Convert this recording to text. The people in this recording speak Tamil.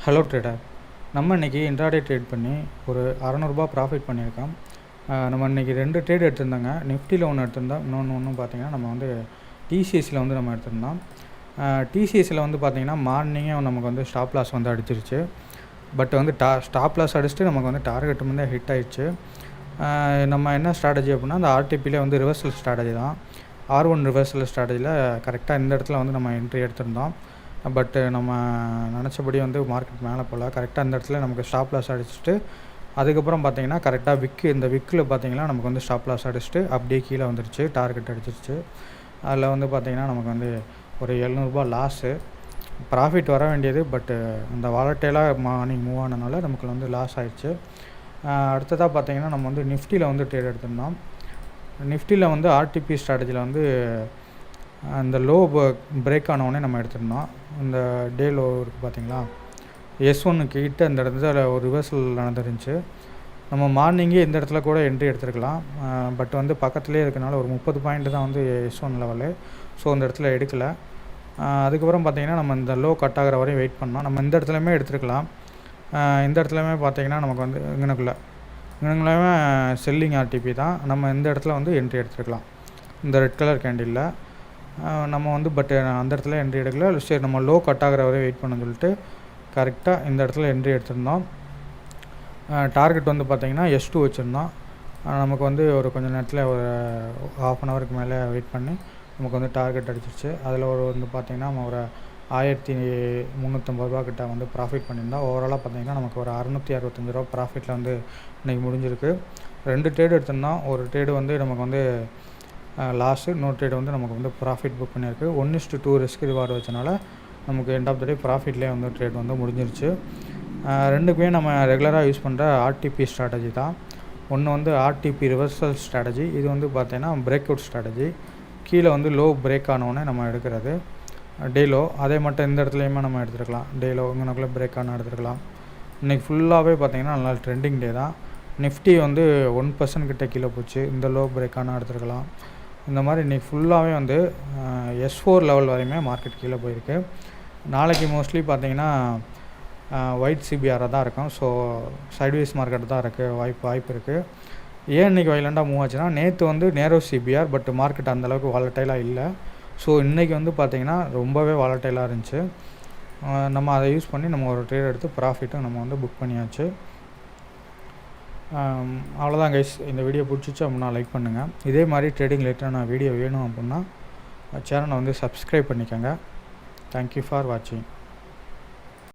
ஹலோ ட்ரேடர், நம்ம இன்றைக்கி இன்ட்ராடே ட்ரேட் பண்ணி ஒரு ரூ. 600 ப்ராஃபிட் பண்ணியிருக்கோம். நம்ம இன்றைக்கி 2 ட்ரேட் எடுத்திருந்தோங்க. நிஃப்டியில் ஒன்று எடுத்திருந்தோம், இன்னொன்று பார்த்திங்கன்னா நம்ம வந்து டிசிஎஸில் வந்து நம்ம எடுத்திருந்தோம். டிசிஎஸில் வந்து பார்த்திங்கன்னா மார்னிங்கே நமக்கு வந்து ஸ்டாப் லாஸ் வந்து அடிச்சிருச்சு. பட் வந்து ஸ்டாப் லாஸ் அடிச்சுட்டு நமக்கு வந்து டார்கெட் வந்து ஹிட் ஆயிடுச்சு. நம்ம என்ன ஸ்ட்ராட்டஜி அப்படின்னா, அந்த ஆர்டிபியில் வந்து ரிவர்சல் ஸ்ட்ராட்டஜி தான். R1 ரிவர்சல் ஸ்ட்ராட்டஜியில் கரெக்டாக இந்த இடத்துல வந்து நம்ம என்ட்ரி எடுத்திருந்தோம். பட்டு நம்ம நினச்சபடி வந்து மார்க்கெட் மேலே போகல. கரெக்டாக இந்த இடத்துல நமக்கு ஸ்டாப் லாஸ் அடிச்சுட்டு அதுக்கப்புறம் பார்த்திங்கன்னா கரெக்டாக இந்த விக்கில் பார்த்திங்கன்னா நமக்கு வந்து ஸ்டாப் லாஸ் அடிச்சுட்டு அப்படியே கீழே வந்துருச்சு, டார்கெட் அடிச்சிருச்சு. அதில் வந்து பார்த்திங்கன்னா நமக்கு வந்து ஒரு ரூ. 700 லாஸு. ப்ராஃபிட் வர வேண்டியது, பட்டு அந்த வாலட்டைலாக மார்னிங் மூவ் ஆனதுனால நமக்கு வந்து லாஸ் ஆயிடுச்சு. அடுத்ததாக பார்த்திங்கன்னா நம்ம வந்து நிஃப்டியில் வந்து ட்ரேட் எடுத்திருந்தோம். நிஃப்டியில் வந்து ஆர்டிபி ஸ்ட்ராட்டஜியில் வந்து அந்த லோ பிரேக் ஆனவுடனே நம்ம எடுத்திருந்தோம். இந்த டே லோ இருக்குது பார்த்திங்களா, S1 கிட்ட இந்த இடத்துல ஒரு ரிவர்சல் நடந்துருந்துச்சு. நம்ம மார்னிங்கே இந்த இடத்துல கூட என்ட்ரி எடுத்துருக்கலாம். பட் வந்து பக்கத்துலேயே இருக்கனால ஒரு 30 பாயிண்ட் தான் வந்து S1 லெவலு. ஸோ இந்த இடத்துல எடுக்கலை. அதுக்கப்புறம் பார்த்திங்கன்னா நம்ம இந்த லோ கட் ஆகிற வரையும் வெயிட் பண்ணோம். நம்ம இந்த இடத்துலையுமே எடுத்துருக்கலாம். இந்த இடத்துலையுமே பார்த்திங்கன்னா நமக்கு வந்து இங்கனக்குள்ளேயுமே செல்லிங் ஆர்டிபி தான். நம்ம இந்த இடத்துல வந்து என்ட்ரி எடுத்துருக்கலாம். இந்த ரெட் கலர் கேண்டிலில் நம்ம வந்து பட் அந்த இடத்துல என்ட்ரி எடுக்கல. சரி, நம்ம லோ கட் ஆகிற வரை வெயிட் பண்ண சொல்லிட்டு கரெக்டாக இந்த இடத்துல என்ட்ரி எடுத்திருந்தோம். டார்கெட் வந்து பார்த்திங்கன்னா S2 வச்சுருந்தோம். நமக்கு வந்து ஒரு கொஞ்சம் நேரத்தில் ஒரு ½ அன் ஹவருக்கு மேலே வெயிட் பண்ணி நமக்கு வந்து டார்கெட் அடிச்சிருச்சு. அதில் வந்து பார்த்திங்கன்னா நம்ம ஒரு ரூ. 1350 கிட்ட வந்து ப்ராஃபிட் பண்ணியிருந்தோம். ஓவராலாக பார்த்திங்கன்னா நமக்கு ஒரு ரூ. 665 ப்ராஃபிட்டில் வந்து இன்றைக்கி முடிஞ்சிருக்கு. 2 ட்ரேடு எடுத்திருந்தோம். ஒரு ட்ரேடு வந்து நமக்கு வந்து லாஸு, இன்னொரு ட்ரேடு வந்து நமக்கு வந்து ப்ராஃபிட் புக் பண்ணியிருக்கு. 1:2 ரிஸ்க் ரிவார்டு வச்சனால நமக்கு எண்ட் ஆஃப் த டே ப்ராஃபிட்லேயே வந்து ட்ரேட் வந்து முடிஞ்சிருச்சு. ரெண்டுக்குமே நம்ம ரெகுலராக யூஸ் பண்ணுற ஆர்டிபி ஸ்ட்ராட்டஜி தான். ஒன்று வந்து ஆர்டிபி ரிவர்சல் ஸ்ட்ராட்டஜி, இது வந்து பார்த்தீங்கன்னா பிரேக் அவுட் ஸ்ட்ராட்டஜி. கீழே வந்து லோ பிரேக் ஆனவுடனே நம்ம எடுக்கிறது டே லோ. அதே மட்டும் இந்த இடத்துலையுமே நம்ம எடுத்துருக்கலாம். டே லோ இங்கனக்குள்ளே பிரேக் ஆனால் எடுத்துருக்கலாம். இன்றைக்கி ஃபுல்லாகவே பார்த்திங்கன்னா நல்லா ட்ரெண்டிங் டே தான். நிஃப்டி வந்து 1% கிட்ட கீழே போச்சு. இந்த லோ பிரேக் ஆனால் எடுத்துருக்கலாம். இந்த மாதிரி இன்றைக்கி ஃபுல்லாகவே வந்து S4 லெவல் வரையுமே மார்க்கெட் கீழே போயிருக்கு. நாளைக்கு மோஸ்ட்லி பார்த்திங்கன்னா ஒயிட் சிபிஆராக தான் இருக்கும். ஸோ சைட்வேஸ் மார்க்கெட் தான் இருக்குது, வாய்ப்பு இருக்குது. ஏன் இன்றைக்கி வைலண்டாக மூவ் ஆச்சுன்னா, நேற்று வந்து நேரோ சிபிஆர், பட் மார்க்கெட் அந்தளவுக்கு வாலட்டைலாக இல்லை. ஸோ இன்றைக்கி வந்து பார்த்திங்கன்னா ரொம்பவே வாலட்டைலாக இருந்துச்சு. நம்ம அதை யூஸ் பண்ணி நம்ம ஒரு ட்ரேட் எடுத்து ப்ராஃபிட்டும் நம்ம வந்து புக் பண்ணியாச்சு. அவ்வளோதான் கைஸ். இந்த வீடியோ பிடிச்சிச்சு அப்படின்னா லைக் பண்ணுங்கள். இதே மாதிரி ட்ரேடிங் ரிலேட்டடான வீடியோ வேணும் அப்படின்னா சேனலை வந்து சப்ஸ்கிரைப் பண்ணிக்கோங்க. தேங்க்யூ ஃபார் வாட்சிங்.